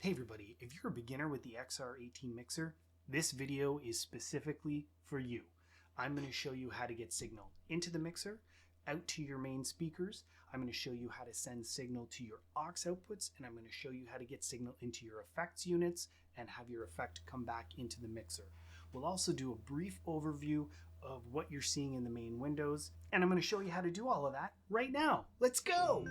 Hey everybody, if you're a beginner with the XR18 mixer, this video is specifically for you. I'm going to show you how to get signal into the mixer, out to your main speakers. I'm going to show you how to send signal to your aux outputs, and I'm going to show you how to get signal into your effects units and have your effect come back into the mixer. We'll also do a brief overview of what you're seeing in the main windows, and I'm going to show you how to do all of that right now. Let's go!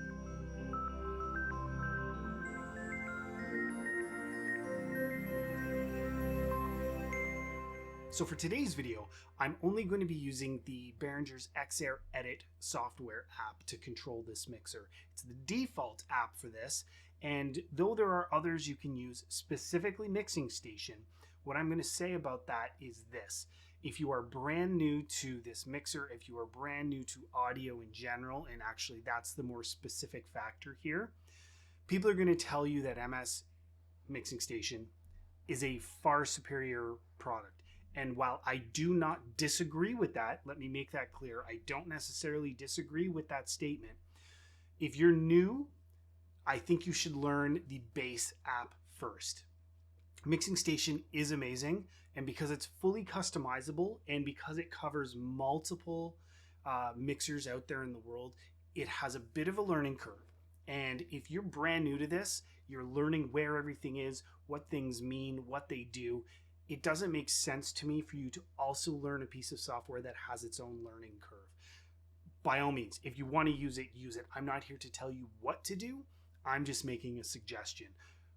So for today's video, I'm only going to be using the Behringer Xr Edit software app to control this mixer. It's the default app for this, and though there are others you can use, specifically Mixing Station, what I'm going to say about that is this. If you are brand new to this mixer, if you are brand new to audio in general, and actually that's the more specific factor here, people are going to tell you that MS Mixing Station is a far superior product. And while I do not disagree with that, let me make that clear, I don't necessarily disagree with that statement. If you're new, I think you should learn the base app first. Mixing Station is amazing, and because it's fully customizable and because it covers multiple mixers out there in the world, it has a bit of a learning curve. And if you're brand new to this, you're learning where everything is, what things mean, what they do. It doesn't make sense to me for you to also learn a piece of software that has its own learning curve. By all means, if you want to use it, use it. I'm not here to tell you what to do. I'm just making a suggestion.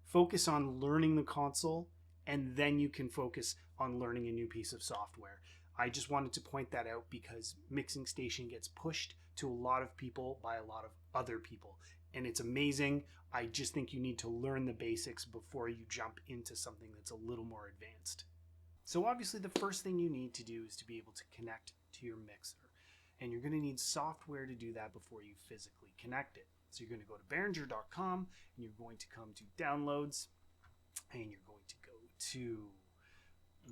Focus on learning the console, and then you can focus on learning a new piece of software. I just wanted to point that out because Mixing Station gets pushed to a lot of people by a lot of other people. And it's amazing. I just think you need to learn the basics before you jump into something that's a little more advanced. So obviously the first thing you need to do is to be able to connect to your mixer. And you're going to need software to do that before you physically connect it. So you're going to go to Behringer.com and you're going to come to Downloads, and you're going to go to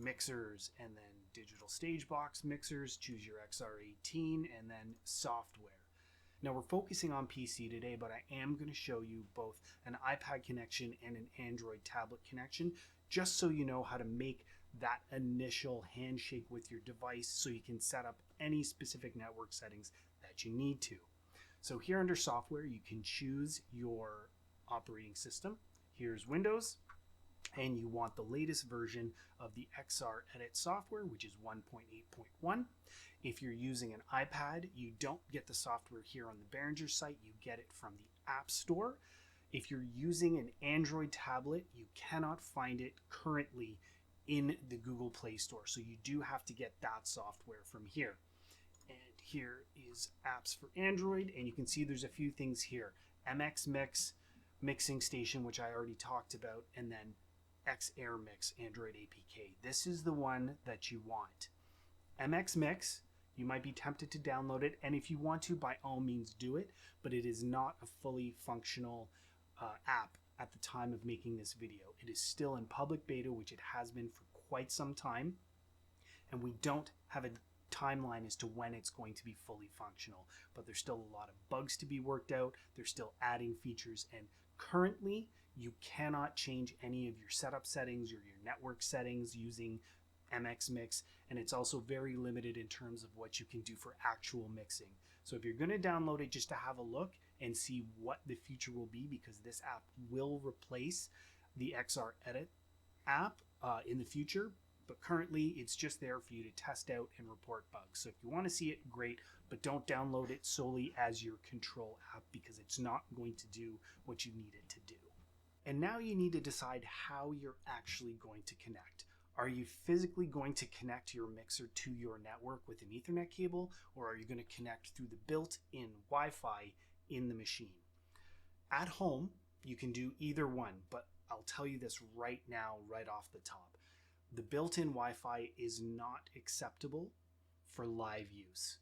Mixers and then Digital Stage Box Mixers, choose your XR18 and then Software. Now we're focusing on PC today, but I am going to show you both an iPad connection and an Android tablet connection, just so you know how to make that initial handshake with your device so you can set up any specific network settings that you need to. So here under software, you can choose your operating system. Here's Windows, and you want the latest version of the XR Edit software, which is 1.8.1. If you're using an iPad, you don't get the software here on the Behringer site, you get it from the App Store. If you're using an Android tablet, you cannot find it currently in the Google Play Store, so you do have to get that software from here. And here is apps for Android, and you can see there's a few things here. MX Mix, Mixing Station, which I already talked about, and then Xr Mix Android APK. This is the one that you want. MX Mix, you might be tempted to download it, and if you want to, by all means do it, but it is not a fully functional app at the time of making this video. It is still in public beta, which it has been for quite some time, and we don't have a timeline as to when it's going to be fully functional, but there's still a lot of bugs to be worked out. They're still adding features, and currently you cannot change any of your setup settings or your network settings using MX Mix, and it's also very limited in terms of what you can do for actual mixing. So if you're going to download it just to have a look and see what the future will be, because this app will replace the XR Edit app in the future, but currently it's just there for you to test out and report bugs. So if you want to see it, great, but don't download it solely as your control app because it's not going to do what you need it to do. And now you need to decide how you're actually going to connect. Are you physically going to connect your mixer to your network with an Ethernet cable, or are you going to connect through the built-in Wi-Fi in the machine? At home, you can do either one, but I'll tell you this right now, right off the top. The built-in Wi-Fi is not acceptable for live use.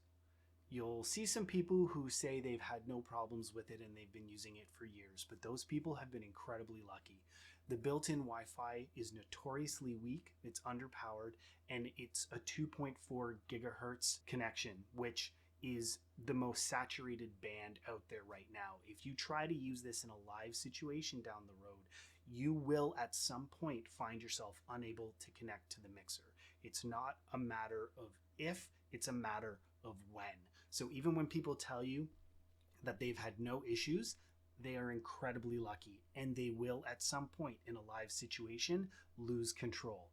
You'll see some people who say they've had no problems with it and they've been using it for years, but those people have been incredibly lucky. The built-in Wi-Fi is notoriously weak, it's underpowered, and it's a 2.4 gigahertz connection, which is the most saturated band out there right now. If you try to use this in a live situation down the road, you will at some point find yourself unable to connect to the mixer. It's not a matter of if, it's a matter of when. So even when people tell you that they've had no issues, they are incredibly lucky, and they will at some point in a live situation lose control.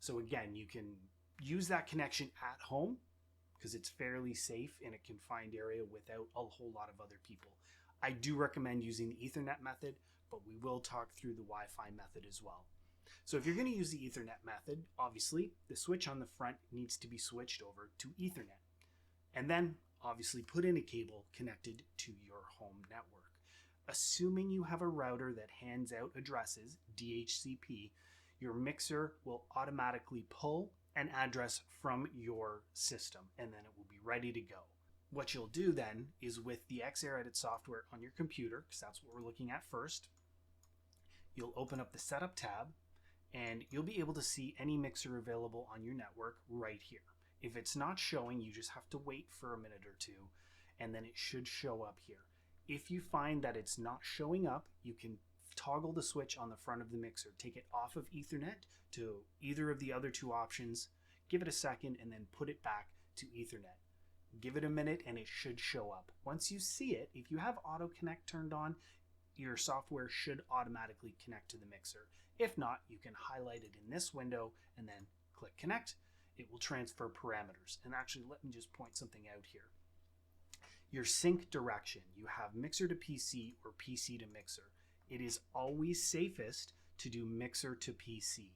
So again, you can use that connection at home because it's fairly safe in a confined area without a whole lot of other people. I do recommend using the Ethernet method, but we will talk through the Wi-Fi method as well. So if you're going to use the Ethernet method, obviously the switch on the front needs to be switched over to Ethernet. And then obviously put in a cable connected to your home network. Assuming you have a router that hands out addresses, DHCP, your mixer will automatically pull an address from your system, and then it will be ready to go. What you'll do then is with the Xr Edit software on your computer, because that's what we're looking at first, you'll open up the Setup tab, and you'll be able to see any mixer available on your network right here. If it's not showing, you just have to wait for a minute or two, and then it should show up here. If you find that it's not showing up, you can toggle the switch on the front of the mixer. Take it off of Ethernet to either of the other two options, give it a second, and then put it back to Ethernet. Give it a minute and it should show up. Once you see it, if you have Auto Connect turned on, your software should automatically connect to the mixer. If not, you can highlight it in this window and then click Connect. It will transfer parameters. And actually, let me just point something out here. Your sync direction, you have mixer to PC or PC to mixer. It is always safest to do mixer to PC.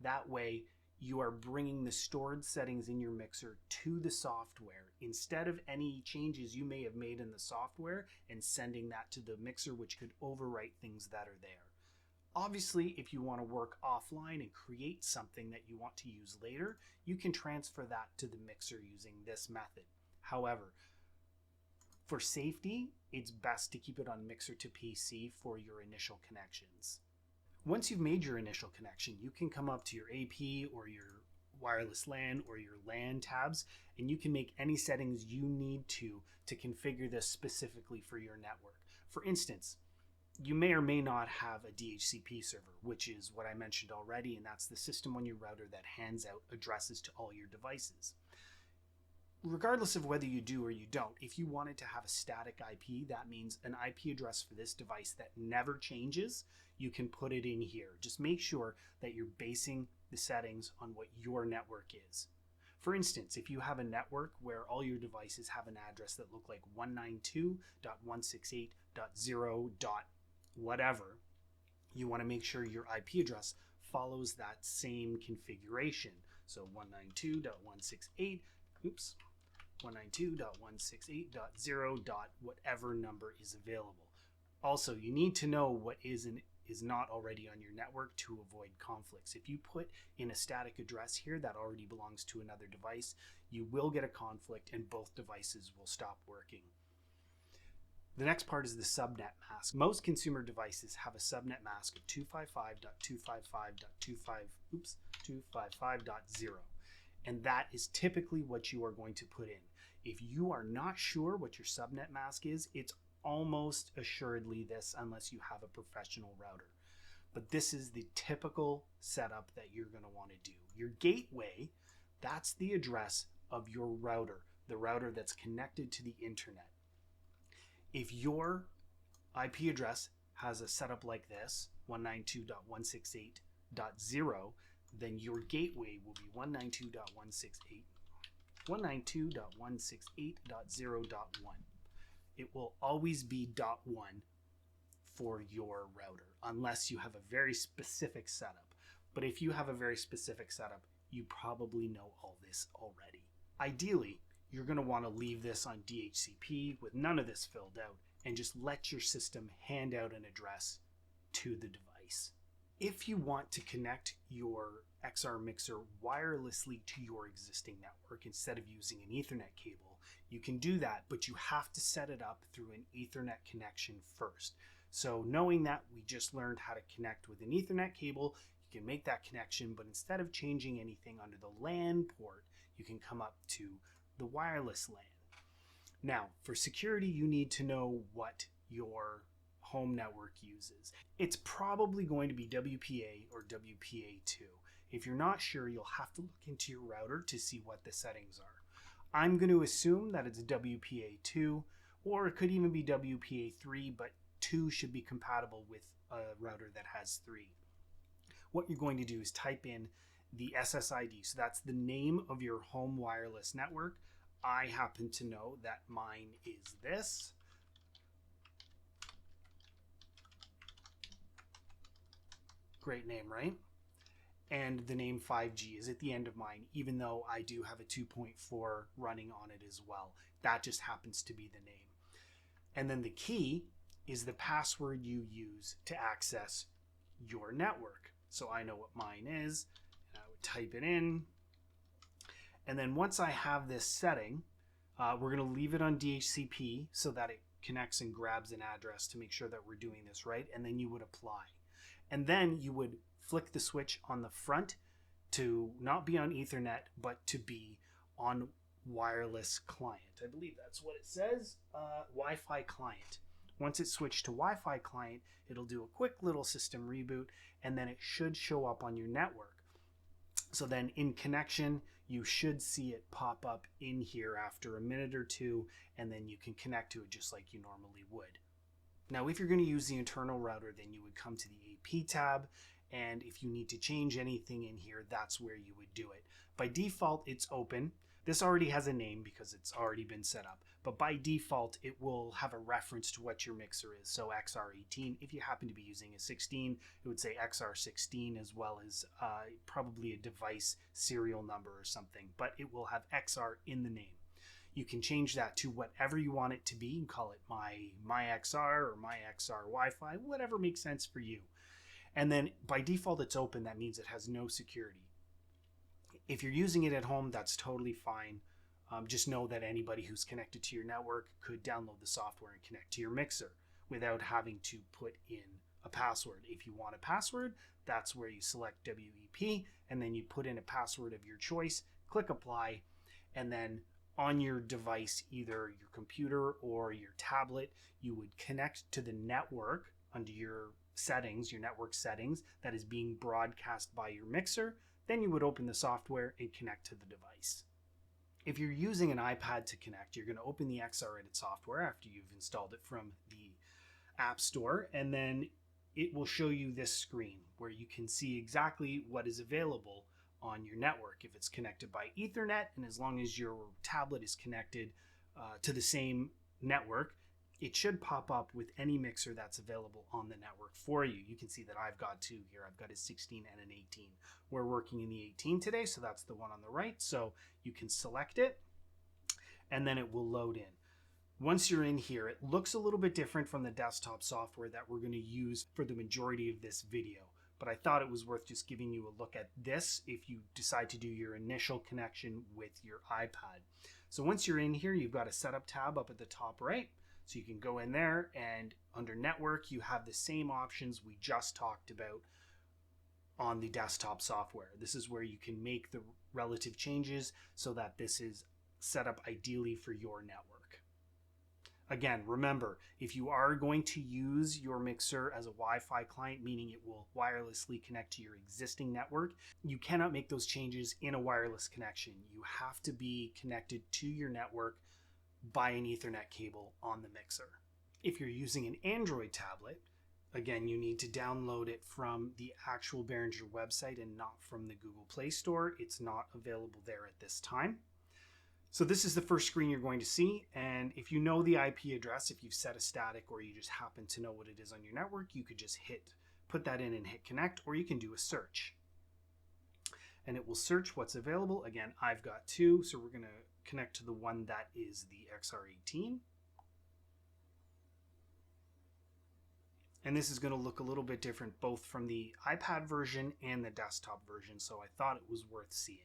That way, you are bringing the stored settings in your mixer to the software instead of any changes you may have made in the software and sending that to the mixer, which could overwrite things that are there. Obviously, if you want to work offline and create something that you want to use later, you can transfer that to the mixer using this method. However, for safety, it's best to keep it on mixer to PC for your initial connections. Once you've made your initial connection, you can come up to your AP or your wireless LAN or your LAN tabs, and you can make any settings you need to configure this specifically for your network. For instance, you may or may not have a DHCP server, which is what I mentioned already, and that's the system on your router that hands out addresses to all your devices. Regardless of whether you do or you don't, if you wanted to have a static IP, that means an IP address for this device that never changes, you can put it in here. Just make sure that you're basing the settings on what your network is. For instance, if you have a network where all your devices have an address that look like 192.168.0. whatever, you want to make sure your IP address follows that same configuration. So 192.168, oops, 192.168.0. whatever number is available. Also, you need to know what is and is not already on your network to avoid conflicts. If you put in a static address here that already belongs to another device, you will get a conflict and both devices will stop working. The next part is the subnet mask. Most consumer devices have a subnet mask of 255.255.255.0. And that is typically what you are going to put in. If you are not sure what your subnet mask is, it's almost assuredly this unless you have a professional router. But this is the typical setup that you're going to want to do. Your gateway, that's the address of your router, the router that's connected to the internet. If your IP address has a setup like this, 192.168.0, then your gateway will be 192.168.0.1. It will always be .1 for your router, unless you have a very specific setup. But if you have a very specific setup, you probably know all this already. Ideally, you're going to want to leave this on DHCP with none of this filled out and just let your system hand out an address to the device. If you want to connect your XR mixer wirelessly to your existing network instead of using an Ethernet cable, you can do that, but you have to set it up through an Ethernet connection first. So knowing that we just learned how to connect with an Ethernet cable, you can make that connection, but instead of changing anything under the LAN port, you can come up to the wireless LAN. Now, for security, you need to know what your home network uses. It's probably going to be WPA or WPA2. If you're not sure, you'll have to look into your router to see what the settings are. I'm going to assume that it's WPA2, or it could even be WPA3, but 2 should be compatible with a router that has 3. What you're going to do is type in the SSID. So that's the name of your home wireless network. I happen to know that mine is this. Great name, right? And the name 5G is at the end of mine, even though I do have a 2.4 running on it as well. That just happens to be the name. And then the key is the password you use to access your network. So I know what mine is, and I would type it in. And then once I have this setting, we're going to leave it on DHCP so that it connects and grabs an address to make sure that we're doing this right. And then you would apply. And then you would flick the switch on the front to not be on Ethernet, but to be on wireless client. I believe that's what it says, Wi-Fi client. Once it's switched to Wi-Fi client, it'll do a quick little system reboot, and then it should show up on your network. So then in connection, you should see it pop up in here after a minute or two, and then you can connect to it just like you normally would. Now, if you're going to use the internal router, then you would come to the AP tab, and if you need to change anything in here, that's where you would do it. By default, it's open. This already has a name because it's already been set up, but by default, it will have a reference to what your mixer is. So XR18, if you happen to be using a 16, it would say XR16, as well as probably a device serial number or something, but it will have XR in the name. You can change that to whatever you want it to be and call it my XR or my XR Wi-Fi, whatever makes sense for you. And then by default, it's open. That means it has no security. If you're using it at home, that's totally fine. Just know that anybody who's connected to your network could download the software and connect to your mixer without having to put in a password. If you want a password, that's where you select WEP, and then you put in a password of your choice, click apply, and then on your device, either your computer or your tablet, you would connect to the network under your settings, your network settings, that is being broadcast by your mixer. Then you would open the software and connect to the device. If you're using an iPad to connect, you're going to open the XR Edit software after you've installed it from the App Store, and then it will show you this screen where you can see exactly what is available on your network. If it's connected by Ethernet, and as long as your tablet is connected to the same network, it should pop up with any mixer that's available on the network for you. You can see that I've got 2 here. I've got a 16 and an 18. We're working in the 18 today, so that's the one on the right. So you can select it, and then it will load in. Once you're in here, it looks a little bit different from the desktop software that we're going to use for the majority of this video. But I thought it was worth just giving you a look at this if you decide to do your initial connection with your iPad. So once you're in here, you've got a setup tab up at the top right. So you can go in there, and under network, you have the same options we just talked about on the desktop software. This is where you can make the relative changes so that this is set up ideally for your network. Again, remember, if you are going to use your mixer as a Wi-Fi client, meaning it will wirelessly connect to your existing network, you cannot make those changes in a wireless connection. You have to be connected to your network by an Ethernet cable on the mixer. If you're using an Android tablet, again, you need to download it from the actual Behringer website and not from the Google Play Store. It's not available there at this time. So this is the first screen you're going to see, and if you know the IP address, if you've set a static or you just happen to know what it is on your network, you could just put that in and hit connect, or you can do a search. And it will search what's available. Again, I've got 2, so we're going to connect to the one that is the XR18. And this is going to look a little bit different both from the iPad version and the desktop version, so I thought it was worth seeing.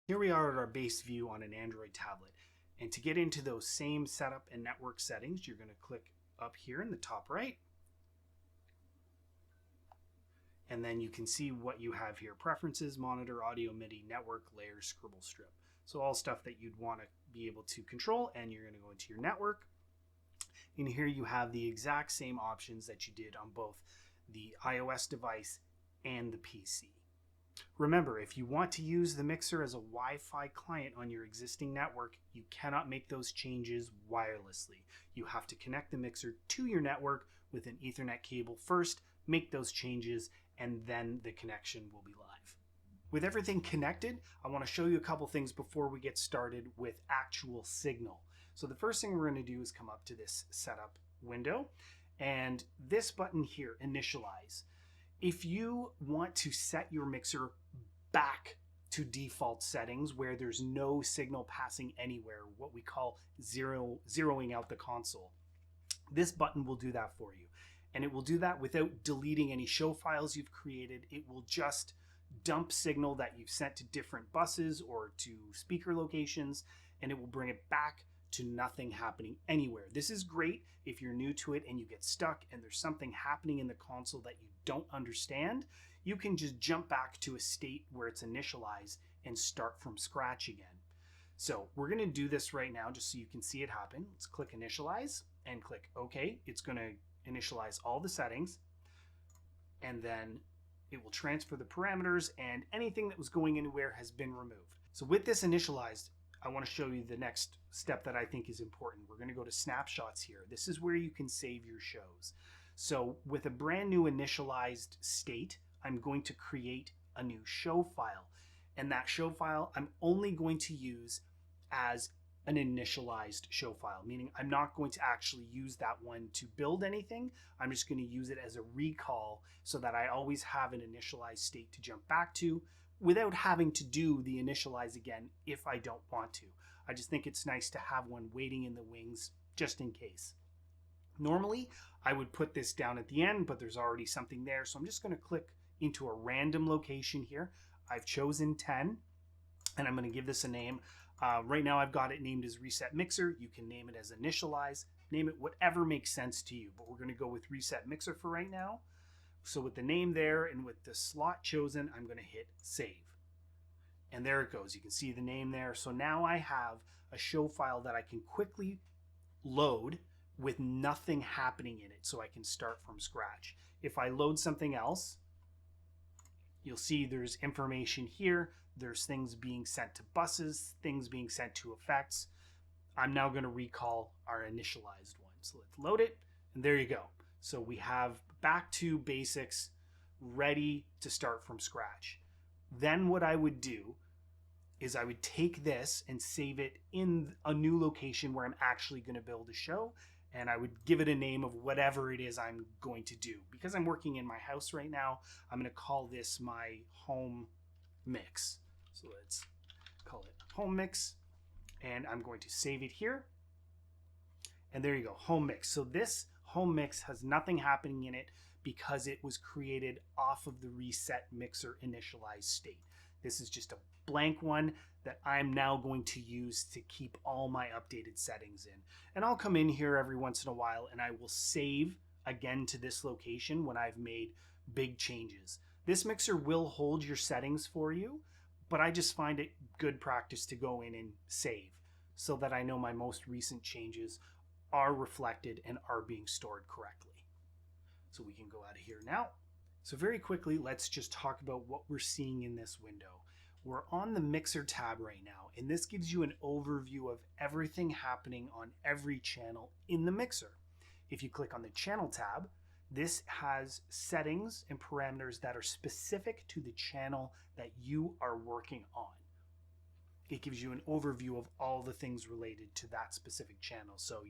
Here we are at our base view on an Android tablet. And to get into those same setup and network settings, you're going to click up here in the top right. And then you can see what you have here: preferences, monitor, audio, MIDI, network, layers, scribble strip. So all stuff that you'd want to be able to control, and you're going to go into your network. In here you have the exact same options that you did on both the iOS device and the PC. Remember, if you want to use the mixer as a Wi-Fi client on your existing network, you cannot make those changes wirelessly. You have to connect the mixer to your network with an Ethernet cable first, make those changes, and then the connection will be live. With everything connected, I want to show you a couple things before we get started with actual signal. So the first thing we're going to do is come up to this setup window, and this button here, initialize. If you want to set your mixer back to default settings where there's no signal passing anywhere, what we call zeroing out the console, this button will do that for you. And it will do that without deleting any show files you've created. It will just dump signal that you've sent to different buses or to speaker locations, and it will bring it back to nothing happening anywhere. This is great if you're new to it and you get stuck and there's something happening in the console that you don't understand. You can just jump back to a state where it's initialized and start from scratch again. So we're going to do this right now just so you can see it happen. Let's click initialize and click OK. It's going to initialize all the settings, and then it will transfer the parameters, and anything that was going anywhere has been removed. So with this initialized, I want to show you the next step that I think is important. We're going to go to snapshots here. This is where you can save your shows. So with a brand new initialized state, I'm going to create a new show file. And that show file I'm only going to use as an initialized show file, meaning I'm not going to actually use that one to build anything. I'm just going to use it as a recall so that I always have an initialized state to jump back to without having to do the initialize again if I don't want to. I just think it's nice to have one waiting in the wings just in case. Normally, I would put this down at the end, but there's already something there. So I'm just going to click into a random location here. I've chosen 10, and I'm going to give this a name. Right now I've got it named as Reset Mixer. You can name it as Initialize. Name it whatever makes sense to you, but we're going to go with Reset Mixer for right now. So with the name there and with the slot chosen, I'm going to hit Save. And there it goes. You can see the name there. So now I have a show file that I can quickly load with nothing happening in it, so I can start from scratch. If I load something else, you'll see there's information here. There's things being sent to buses, things being sent to effects. I'm now going to recall our initialized one. So let's load it, and there you go. So we have back to basics, ready to start from scratch. Then what I would do is I would take this and save it in a new location where I'm actually going to build a show, and I would give it a name of whatever it is I'm going to do. Because I'm working in my house right now, I'm going to call this my home mix. So let's call it home mix, and I'm going to save it here. And there you go, home mix. So this home mix has nothing happening in it because it was created off of the Reset Mixer initialized state. This is just a blank one that I'm now going to use to keep all my updated settings in. And I'll come in here every once in a while and I will save again to this location when I've made big changes. This mixer will hold your settings for you, but I just find it good practice to go in and save so that I know my most recent changes are reflected and are being stored correctly. So we can go out of here now. So very quickly, let's just talk about what we're seeing in this window. We're on the Mixer tab right now, and this gives you an overview of everything happening on every channel in the mixer. If you click on the Channel tab, this has settings and parameters that are specific to the channel that you are working on. It gives you an overview of all the things related to that specific channel. So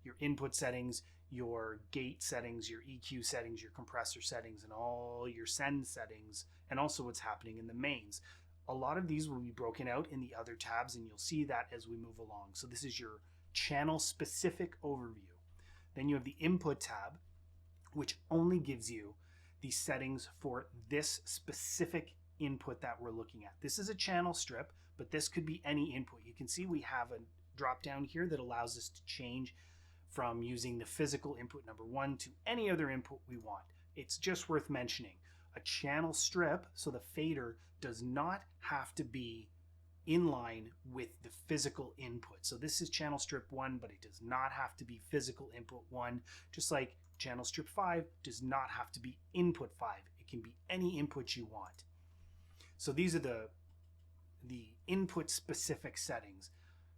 your input settings, your gate settings, your EQ settings, your compressor settings, and all your send settings, and also what's happening in the mains. A lot of these will be broken out in the other tabs, and you'll see that as we move along. So this is your channel specific overview. Then you have the Input tab, which only gives you the settings for this specific input that we're looking at. This is a channel strip, but this could be any input. You can see we have a drop down here that allows us to change from using the physical input number 1 to any other input we want. It's just worth mentioning. A channel strip, so the fader does not have to be in line with the physical input. So this is channel strip 1, but it does not have to be physical input 1, just like channel strip 5 does not have to be input 5. It can be any input you want. So these are the input specific settings.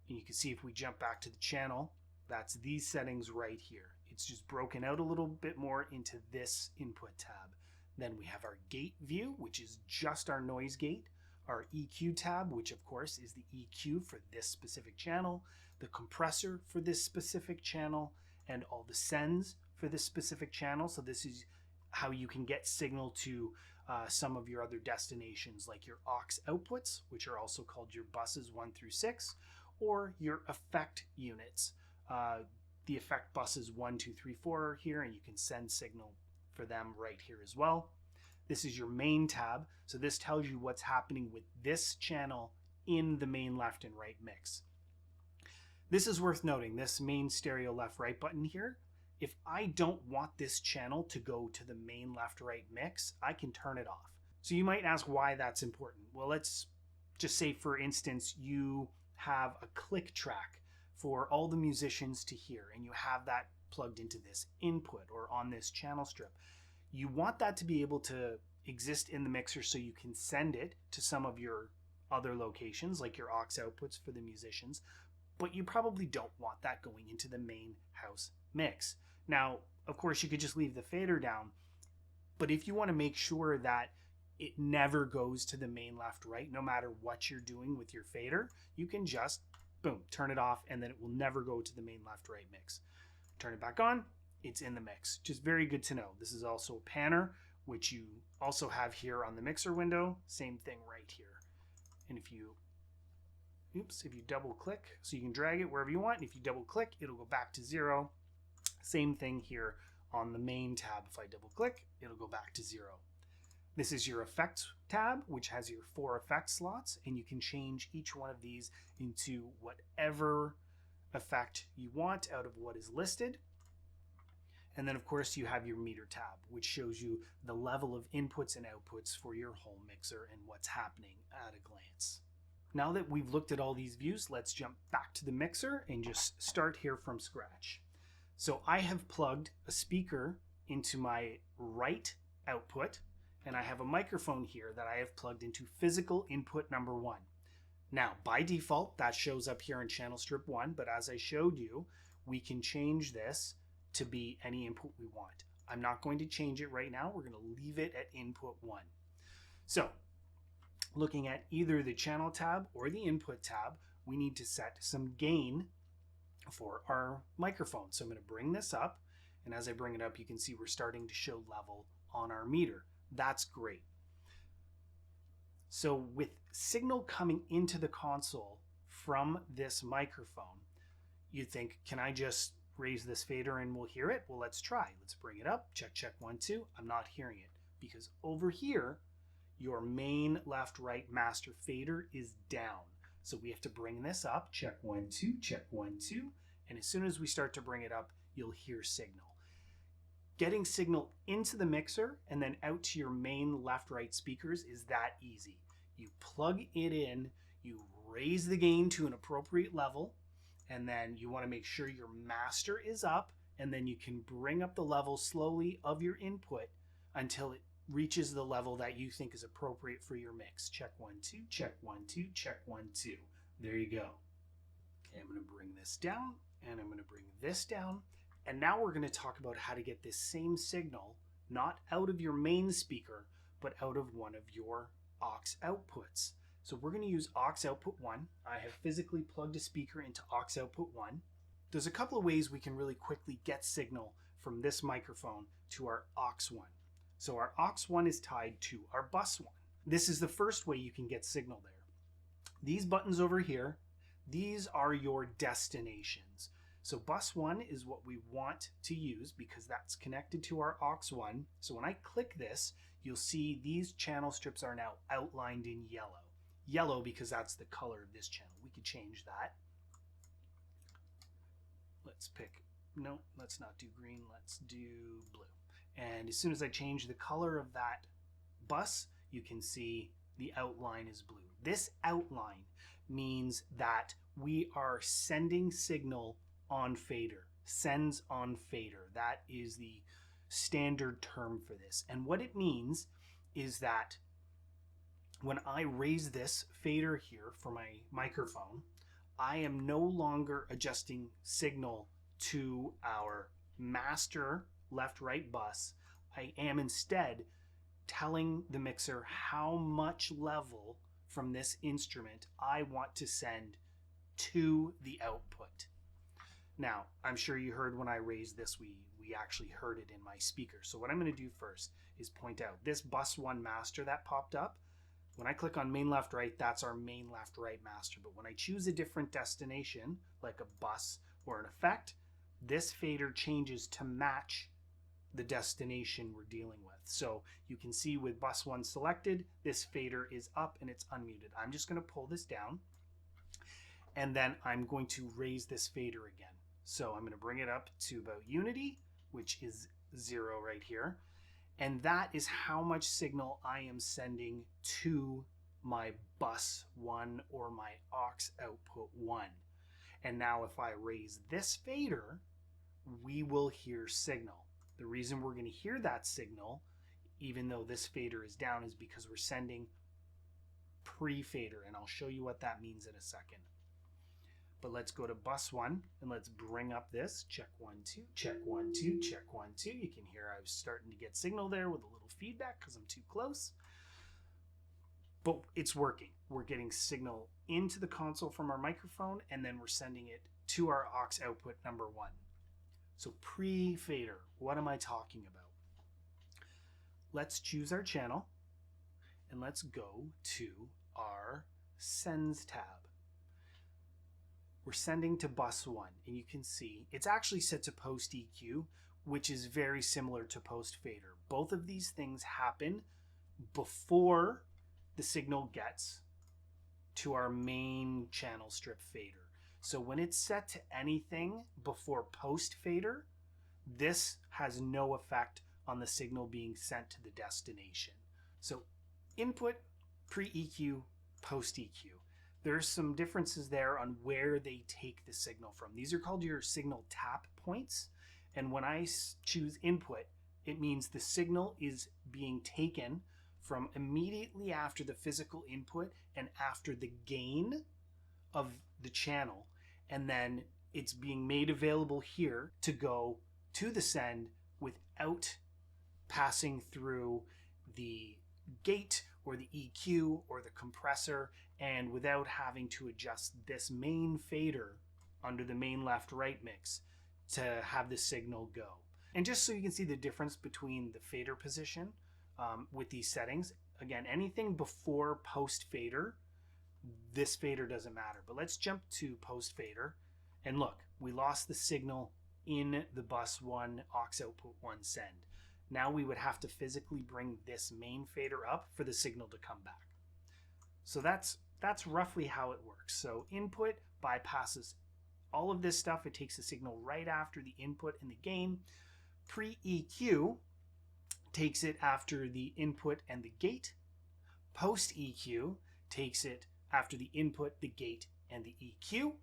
And you can see if we jump back to the channel, that's these settings right here. It's just broken out a little bit more into this input tab. Then we have our gate view, which is just our noise gate. Our EQ tab, which of course is the EQ for this specific channel, the compressor for this specific channel, and all the sends for this specific channel. So this is how you can get signal to some of your other destinations, like your aux outputs, which are also called your buses 1 through 6, or your effect units. The effect buses 1, 2, 3, 4 are here, and you can send signal for them right here as well. This is your main tab, so this tells you what's happening with this channel in the main left and right mix. This is worth noting, this main stereo left right button here. If I don't want this channel to go to the main left right mix, I can turn it off. So you might ask why that's important. Well, let's just say, for instance, you have a click track for all the musicians to hear, and you have that plugged into this input or on this channel strip. You want that to be able to exist in the mixer so you can send it to some of your other locations, like your aux outputs for the musicians, but you probably don't want that going into the main house mix. Now, of course, you could just leave the fader down, but if you want to make sure that it never goes to the main left right, no matter what you're doing with your fader, you can just, boom, turn it off, and then it will never go to the main left right mix. Turn it back on, it's in the mix. Just very good to know. This is also a panner, which you also have here on the mixer window. Same thing right here. And if you double click, so you can drag it wherever you want, and if you double click, it'll go back to 0. Same thing here on the main tab. If I double click, it'll go back to 0. This is your effects tab, which has your 4 effect slots, and you can change each one of these into whatever effect you want out of what is listed. And then of course you have your meter tab, which shows you the level of inputs and outputs for your whole mixer and what's happening at a glance. Now that we've looked at all these views, let's jump back to the mixer and just start here from scratch. So I have plugged a speaker into my right output, and I have a microphone here that I have plugged into physical input number 1. Now, by default, that shows up here in channel strip 1, but as I showed you, we can change this to be any input we want. I'm not going to change it right now. We're going to leave it at input 1. So, looking at either the channel tab or the input tab, we need to set some gain for our microphone. So I'm going to bring this up, and as I bring it up, you can see we're starting to show level on our meter. That's great. So with signal coming into the console from this microphone, you'd think, can I just raise this fader and we'll hear it? Well, let's try. Let's bring it up. Check, check, 1, 2. I'm not hearing it because over here, your main left right master fader is down. So we have to bring this up. Check, 1, 2, check, 1, 2. And as soon as we start to bring it up, you'll hear signal. Getting signal into the mixer and then out to your main left-right speakers is that easy. You plug it in, you raise the gain to an appropriate level, and then you want to make sure your master is up, and then you can bring up the level slowly of your input until it reaches the level that you think is appropriate for your mix. Check, 1, 2, check, 1, 2, check, 1, 2. There you go. Okay, I'm going to bring this down, and I'm going to bring this down. And now we're going to talk about how to get this same signal, not out of your main speaker, but out of one of your aux outputs. So we're going to use aux output 1. I have physically plugged a speaker into aux output 1. There's a couple of ways we can really quickly get signal from this microphone to our aux 1. So our aux 1 is tied to our bus 1. This is the first way you can get signal there. These buttons over here, these are your destinations. So bus 1 is what we want to use because that's connected to our aux 1. So when I click this, you'll see these channel strips are now outlined in yellow. Yellow because that's the color of this channel. We could change that. Let's pick, no, let's not do green, let's do blue. And as soon as I change the color of that bus, you can see the outline is blue. This outline means that we are sending signal on fader. Sends on fader. That is the standard term for this. And what it means is that when I raise this fader here for my microphone, I am no longer adjusting signal to our master left-right bus. I am instead telling the mixer how much level from this instrument I want to send to the output. Now, I'm sure you heard when I raised this, we actually heard it in my speaker. So what I'm going to do first is point out this bus 1 master that popped up. When I click on main left right, that's our main left right master. But when I choose a different destination, like a bus or an effect, this fader changes to match the destination we're dealing with. So you can see with bus 1 selected, this fader is up and it's unmuted. I'm just going to pull this down, and then I'm going to raise this fader again. So I'm going to bring it up to about unity, which is 0 right here. And that is how much signal I am sending to my bus 1 or my aux output 1. And now if I raise this fader, we will hear signal. The reason we're going to hear that signal, even though this fader is down, is because we're sending pre-fader. And I'll show you what that means in a second. But let's go to bus 1 and let's bring up this. Check 1, 2, check 1, 2, check 1, 2. You can hear I was starting to get signal there with a little feedback because I'm too close. But it's working. We're getting signal into the console from our microphone, and then we're sending it to our aux output number 1. So pre-fader, what am I talking about? Let's choose our channel and let's go to our sends tab. We're sending to bus 1, and you can see it's actually set to post EQ, which is very similar to post fader. Both of these things happen before the signal gets to our main channel strip fader. So when it's set to anything before post fader, this has no effect on the signal being sent to the destination. So input, pre-EQ, post-EQ. There's some differences there on where they take the signal from. These are called your signal tap points. And when I choose input, it means the signal is being taken from immediately after the physical input and after the gain of the channel. And then it's being made available here to go to the send without passing through the gate or the EQ or the compressor, and without having to adjust this main fader under the main left right mix to have the signal go. And just so you can see the difference between the fader position with these settings, again, anything before post fader, this fader doesn't matter. But let's jump to post fader, and look, we lost the signal in the bus 1 aux output 1 send. Now we would have to physically bring this main fader up for the signal to come back. So that's roughly how it works. So input bypasses all of this stuff. It takes the signal right after the input and the gain. Pre-EQ takes it after the input and the gate. Post-EQ takes it after the input, the gate, and the EQ.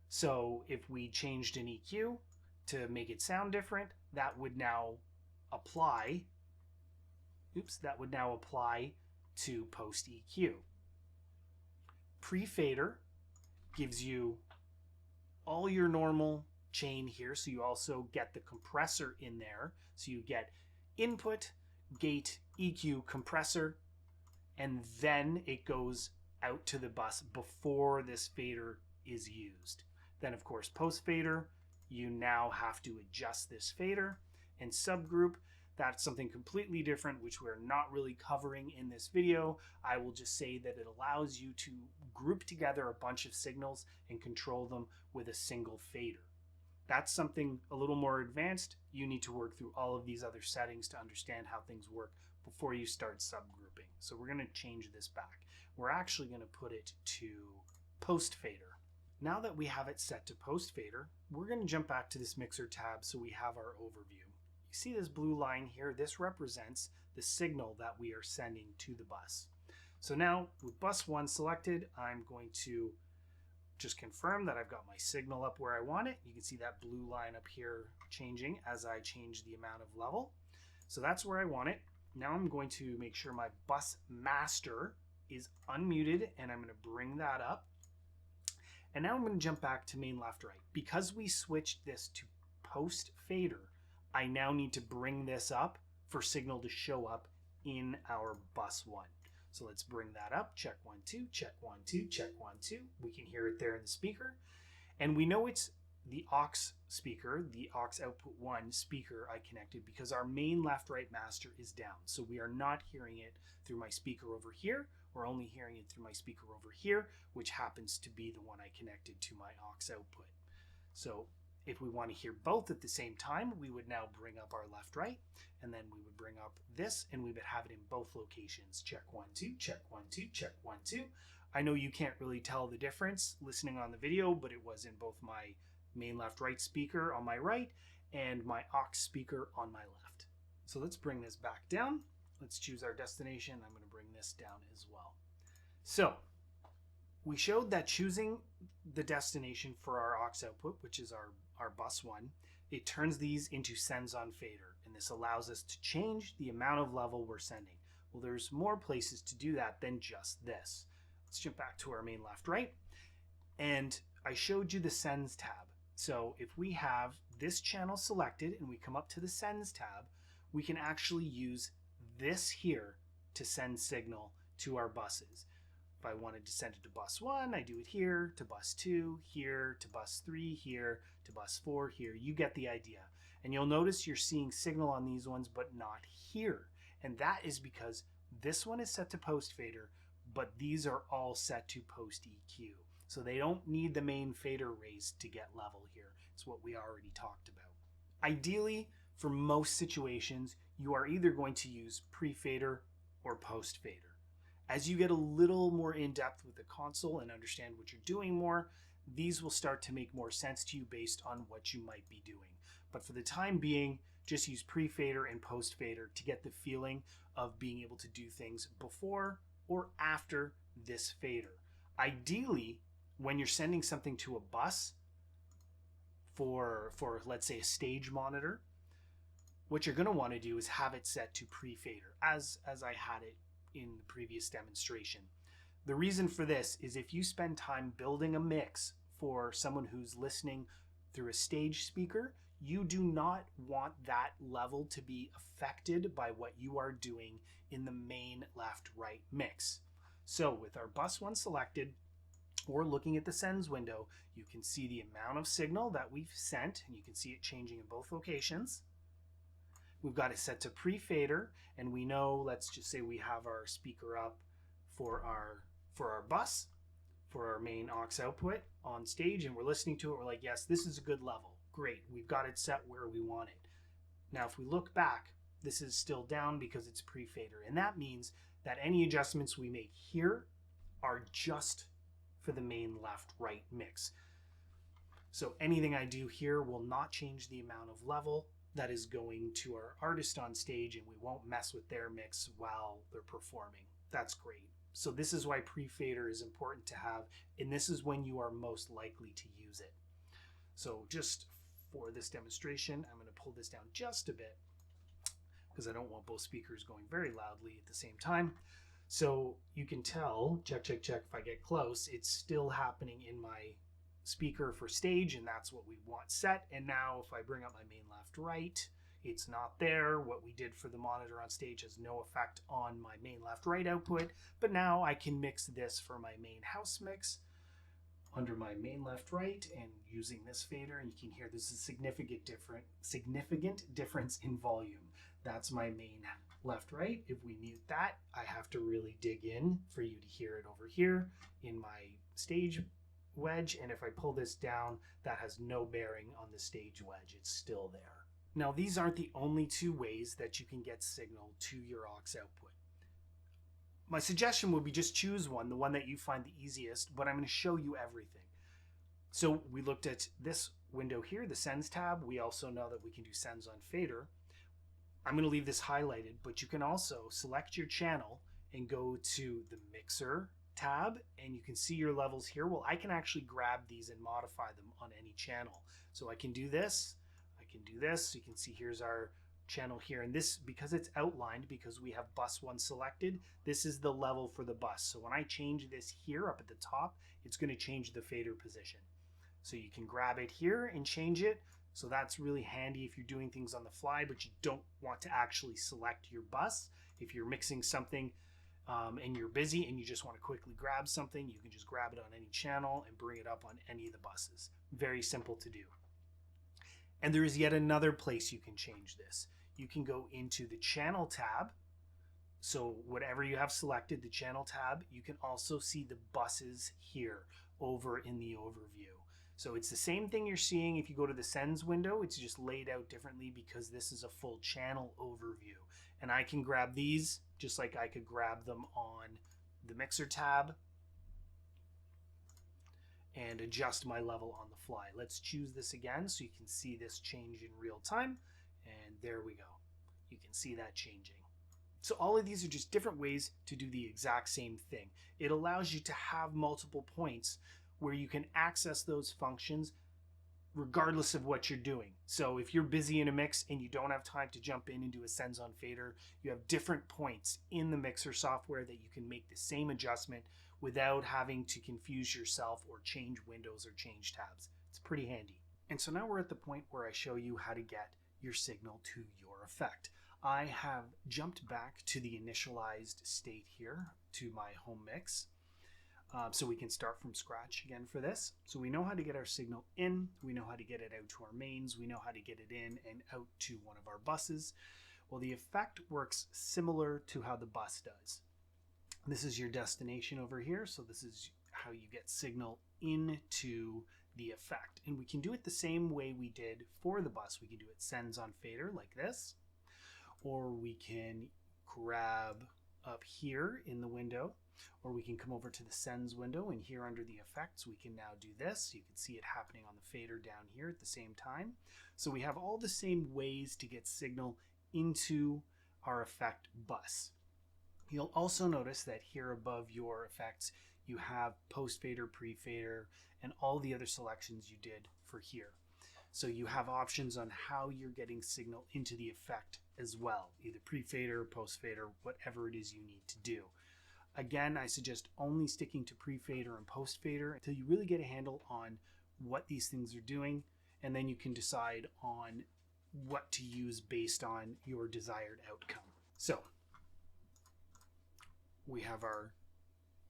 So if we changed an EQ to make it sound different, that would now apply. That would now apply to post EQ. Pre-fader gives you all your normal chain here, so you also get the compressor in there. So you get input, gate, EQ, compressor, and then it goes out to the bus before this fader is used. Then of course post fader, you now have to adjust this fader. And subgroup, that's something completely different, which we're not really covering in this video. I will just say that it allows you to group together a bunch of signals and control them with a single fader. That's something a little more advanced. You need to work through all of these other settings to understand how things work before you start subgrouping. So we're going to change this back. We're actually going to put it to post fader. Now that we have it set to post fader, we're going to jump back to this mixer tab so we have our overview. You see this blue line here? This represents the signal that we are sending to the bus. So now with bus 1 selected, I'm going to just confirm that I've got my signal up where I want it. You can see that blue line up here changing as I change the amount of level. So that's where I want it. Now I'm going to make sure my bus master is unmuted, and I'm going to bring that up. And now I'm going to jump back to main left right. Because we switched this to post fader, I now need to bring this up for signal to show up in our bus 1. So let's bring that up. Check 1, 2, check 1, 2, check 1, 2. We can hear it there in the speaker. And we know it's the aux speaker, the aux output 1 speaker I connected because our main left right master is down. So we are not hearing it through my speaker over here. We're only hearing it through my speaker over here, which happens to be the one I connected to my aux output. So if we want to hear both at the same time, we would now bring up our left right, and then we would bring up this, and we would have it in both locations. Check 1, 2, check 1, 2, check 1, 2. I know you can't really tell the difference listening on the video, but it was in both my main left right speaker on my right and my aux speaker on my left. So let's bring this back down. Let's choose our destination. I'm going to bring this down as well. So we showed that choosing the destination for our aux output, which is our bus 1, it turns these into sends on fader, and this allows us to change the amount of level we're sending. Well, there's more places to do that than just this. Let's jump back to our main left right, and I showed you the sends tab. So if we have this channel selected and we come up to the sends tab, we can actually use this here to send signal to our buses. If I wanted to send it to bus 1, I do it here, to bus 2, here, to bus 3, here, to bus 4, here. You get the idea. And you'll notice you're seeing signal on these ones, but not here. And that is because this one is set to post fader, but these are all set to post EQ. So they don't need the main fader raised to get level here. It's what we already talked about. Ideally, for most situations, you are either going to use pre-fader or post-fader. As you get a little more in-depth with the console and understand what you're doing more, these will start to make more sense to you based on what you might be doing. But for the time being, just use pre-fader and post-fader to get the feeling of being able to do things before or after this fader. Ideally, when you're sending something to a bus for let's say a stage monitor, what you're going to want to do is have it set to pre-fader as I had it in the previous demonstration. The reason for this is if you spend time building a mix for someone who's listening through a stage speaker, you do not want that level to be affected by what you are doing in the main left-right mix. So with our bus 1 selected, or looking at the sends window, you can see the amount of signal that we've sent, and you can see it changing in both locations. We've got it set to pre-fader, and we know, let's just say we have our speaker up for our bus, for our main aux output on stage, and we're listening to it. We're like, yes, this is a good level. Great, we've got it set where we want it. Now, if we look back, this is still down because it's pre-fader, and that means that any adjustments we make here are just for the main left-right mix. So anything I do here will not change the amount of level that is going to our artist on stage, and we won't mess with their mix while they're performing. That's great. So this is why pre-fader is important to have, and this is when you are most likely to use it. So just for this demonstration, I'm going to pull this down just a bit because I don't want both speakers going very loudly at the same time. So you can tell, check, check, check, if I get close, it's still happening in my speaker for stage, and that's what we want set. And now if I bring up my main left right, it's not there. What we did for the monitor on stage has no effect on my main left right output, but now I can mix this for my main house mix under my main left right and using this fader, and you can hear there's a significant difference in volume. That's my main left right. If we mute that, I have to really dig in for you to hear it over here in my stage wedge, and if I pull this down, that has no bearing on the stage wedge. It's still there. Now, these aren't the only two ways that you can get signal to your aux output. My suggestion would be just choose one, the one that you find the easiest, but I'm going to show you everything. So we looked at this window here, the sends tab. We also know that we can do sends on fader. I'm going to leave this highlighted, but you can also select your channel and go to the mixer tab, and you can see your levels here. Well, I can actually grab these and modify them on any channel. So I can do this, I can do this. You can see here's our channel here, and this, because it's outlined, because we have bus 1 selected, this is the level for the bus. So when I change this here up at the top, it's going to change the fader position. So you can grab it here and change it. So that's really handy if you're doing things on the fly, but you don't want to actually select your bus. If you're mixing something and you're busy and you just want to quickly grab something, you can just grab it on any channel and bring it up on any of the buses. Very simple to do. And there is yet another place you can change this. You can go into the channel tab. So whatever you have selected, the channel tab, you can also see the buses here over in the overview. So it's the same thing you're seeing if you go to the sends window. It's just laid out differently because this is a full channel overview. And I can grab these just like I could grab them on the mixer tab and adjust my level on the fly. Let's choose this again so you can see this change in real time. And there we go. You can see that changing. So all of these are just different ways to do the exact same thing. It allows you to have multiple points where you can access those functions regardless of what you're doing. So if you're busy in a mix and you don't have time to jump in and do a sends on fader, you have different points in the mixer software that you can make the same adjustment without having to confuse yourself or change windows or change tabs. It's pretty handy. And so now we're at the point where I show you how to get your signal to your effect. I have jumped back to the initialized state here to my home mix. So we can start from scratch again for this. So we know how to get our signal in, we know how to get it out to our mains, we know how to get it in and out to one of our buses. Well, the effect works similar to how the bus does. This is your destination over here, so this is how you get signal into the effect. And we can do it the same way we did for the bus. We can do it sends on fader like this, or we can grab up here in the window, or we can come over to the sends window, and here under the effects we can now do this. You can see it happening on the fader down here at the same time. So we have all the same ways to get signal into our effect bus. You'll also notice that here above your effects you have post fader, pre fader, and all the other selections you did for here. So you have options on how you're getting signal into the effect as well, either pre fader, post fader, whatever it is you need to do. Again, I suggest only sticking to pre-fader and post-fader until you really get a handle on what these things are doing, and then you can decide on what to use based on your desired outcome. So we have our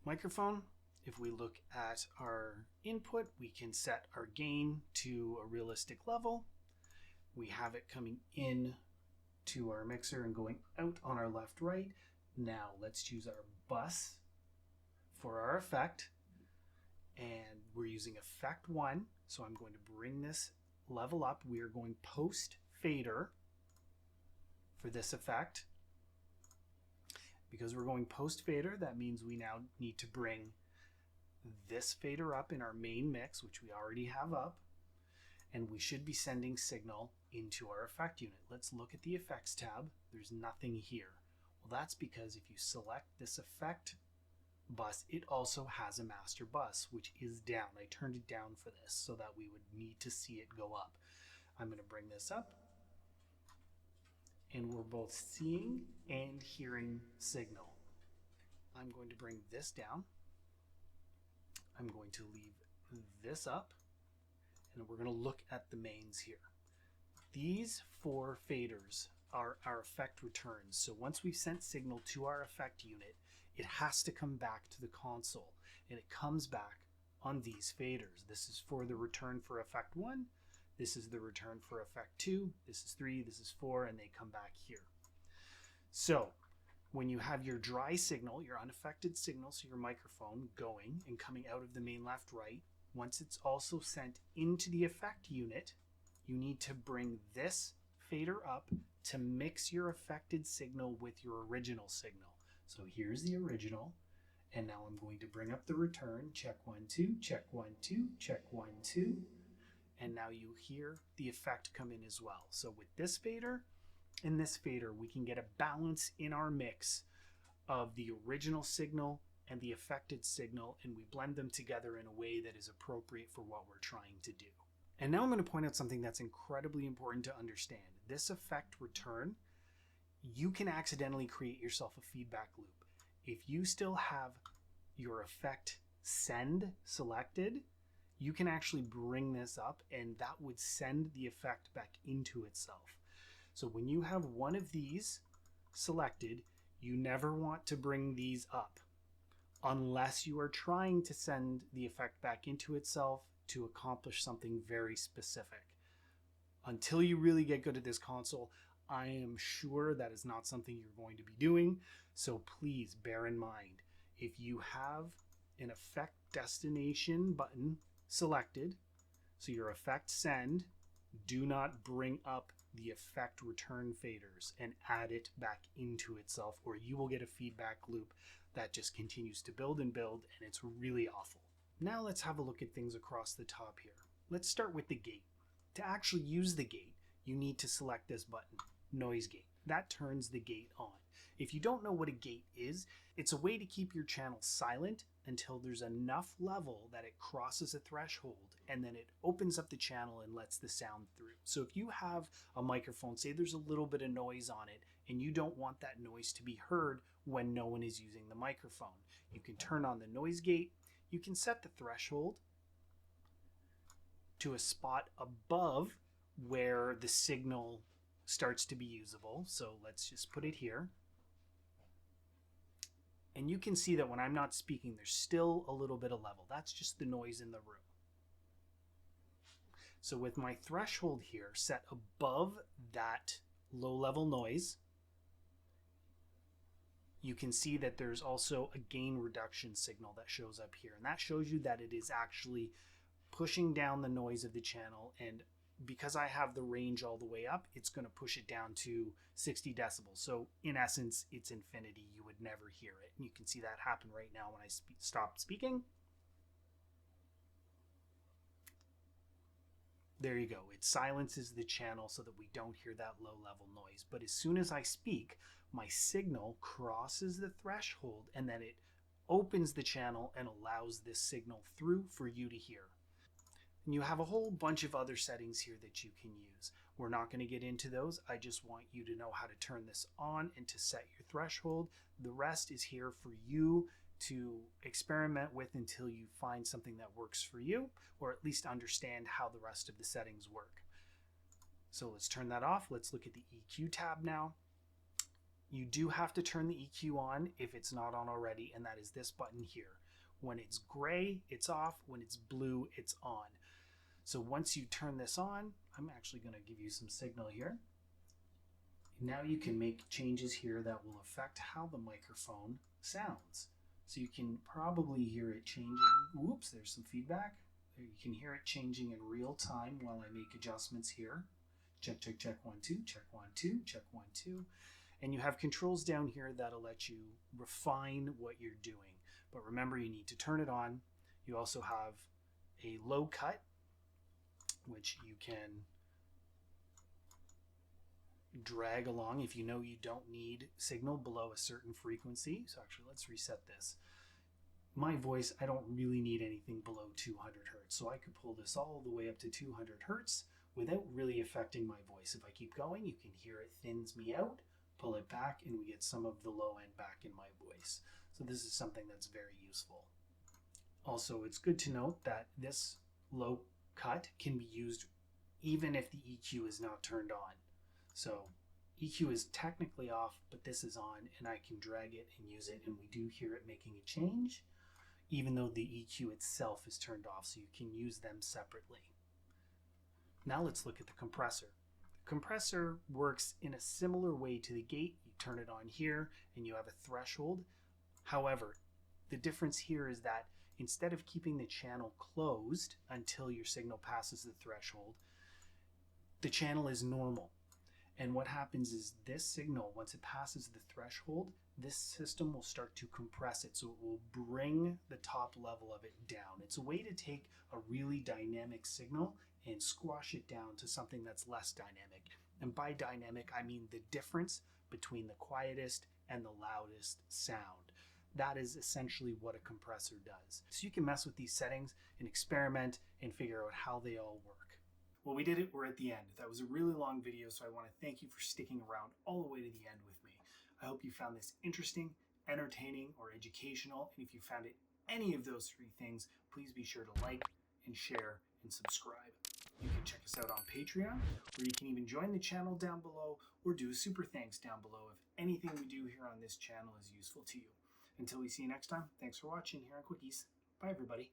microphone. If we look at our input, we can set our gain to a realistic level. We have it coming in to our mixer and going out on our left-right. Now let's choose our bus for our effect, and we're using effect 1, so I'm going to bring this level up. We are going post fader for this effect. Because we're going post fader, that means we now need to bring this fader up in our main mix, which we already have up, and we should be sending signal into our effect unit. Let's look at the effects tab. There's nothing here. Well, that's because if you select this effect bus, it also has a master bus, which is down. I turned it down for this so that we would need to see it go up. I'm going to bring this up, and we're both seeing and hearing signal. I'm going to bring this down. I'm going to leave this up, and we're going to look at the mains here. These 4 faders are our effect returns. So once we've sent signal to our effect unit, it has to come back to the console, and it comes back on these faders. This is for the return for effect 1, this is the return for effect 2, this is 3, this is 4, and they come back here. So when you have your dry signal, your unaffected signal, so your microphone going and coming out of the main left right, once it's also sent into the effect unit, you need to bring this fader up to mix your affected signal with your original signal. So here's the original, and now I'm going to bring up the return, check 1, 2, check 1, 2, check 1, 2, and now you hear the effect come in as well. So with this fader and this fader, we can get a balance in our mix of the original signal and the affected signal, and we blend them together in a way that is appropriate for what we're trying to do. And now I'm going to point out something that's incredibly important to understand. This effect return, you can accidentally create yourself a feedback loop. If you still have your effect send selected, you can actually bring this up and that would send the effect back into itself. So when you have one of these selected, you never want to bring these up unless you are trying to send the effect back into itself to accomplish something very specific. Until you really get good at this console, I am sure that is not something you're going to be doing. So please bear in mind, if you have an effect destination button selected, so your effect send, do not bring up the effect return faders and add it back into itself, or you will get a feedback loop that just continues to build and build, and it's really awful. Now let's have a look at things across the top here. Let's start with the gate. To actually use the gate, you need to select this button, noise gate. That turns the gate on. If you don't know what a gate is, it's a way to keep your channel silent until there's enough level that it crosses a threshold, and then it opens up the channel and lets the sound through. So if you have a microphone, say there's a little bit of noise on it, and you don't want that noise to be heard when no one is using the microphone, you can turn on the noise gate. You can set the threshold to a spot above where the signal starts to be usable. So let's just put it here. And you can see that when I'm not speaking, there's still a little bit of level. That's just the noise in the room. So with my threshold here set above that low level noise, you can see that there's also a gain reduction signal that shows up here. And that shows you that it is actually pushing down the noise of the channel. And because I have the range all the way up, it's going to push it down to 60 decibels. So in essence, it's infinity. You would never hear it. And you can see that happen right now when I stop speaking. There you go. It silences the channel so that we don't hear that low level noise. But as soon as I speak, my signal crosses the threshold and then it opens the channel and allows this signal through for you to hear. And you have a whole bunch of other settings here that you can use. We're not going to get into those. I just want you to know how to turn this on and to set your threshold. The rest is here for you to experiment with until you find something that works for you, or at least understand how the rest of the settings work. So let's turn that off. Let's look at the EQ tab now. You do have to turn the EQ on if it's not on already, and that is this button here. When it's gray, it's off. When it's blue, it's on. So once you turn this on, I'm actually going to give you some signal here. Now you can make changes here that will affect how the microphone sounds. So you can probably hear it changing. Whoops, there's some feedback. You can hear it changing in real time while I make adjustments here. Check, check, check, 1, 2, check, 1, 2, check, 1, 2. And you have controls down here that'll let you refine what you're doing. But remember, you need to turn it on. You also have a low cut, which you can drag along if you know you don't need signal below a certain frequency. So actually, let's reset this. My voice, I don't really need anything below 200 hertz. So I could pull this all the way up to 200 hertz without really affecting my voice. If I keep going, you can hear it thins me out, pull it back, and we get some of the low end back in my voice. So this is something that's very useful. Also, it's good to note that this low cut can be used even if the EQ is not turned on. So EQ is technically off, but this is on, and I can drag it and use it, and we do hear it making a change, even though the EQ itself is turned off, so you can use them separately. Now let's look at the compressor. The compressor works in a similar way to the gate. You turn it on here, and you have a threshold. However, the difference here is that instead of keeping the channel closed until your signal passes the threshold, the channel is normal. And what happens is this signal, once it passes the threshold, this system will start to compress it. So it will bring the top level of it down. It's a way to take a really dynamic signal and squash it down to something that's less dynamic. And by dynamic, I mean the difference between the quietest and the loudest sound. That is essentially what a compressor does. So you can mess with these settings and experiment and figure out how they all work. Well, we did it. We're at the end. That was a really long video, so I want to thank you for sticking around all the way to the end with me. I hope you found this interesting, entertaining, or educational. And if you found it any of those three things, please be sure to like and share and subscribe. You can check us out on Patreon, or you can even join the channel down below or do a super thanks down below if anything we do here on this channel is useful to you. Until we see you next time, thanks for watching here on Quickies. Bye, everybody.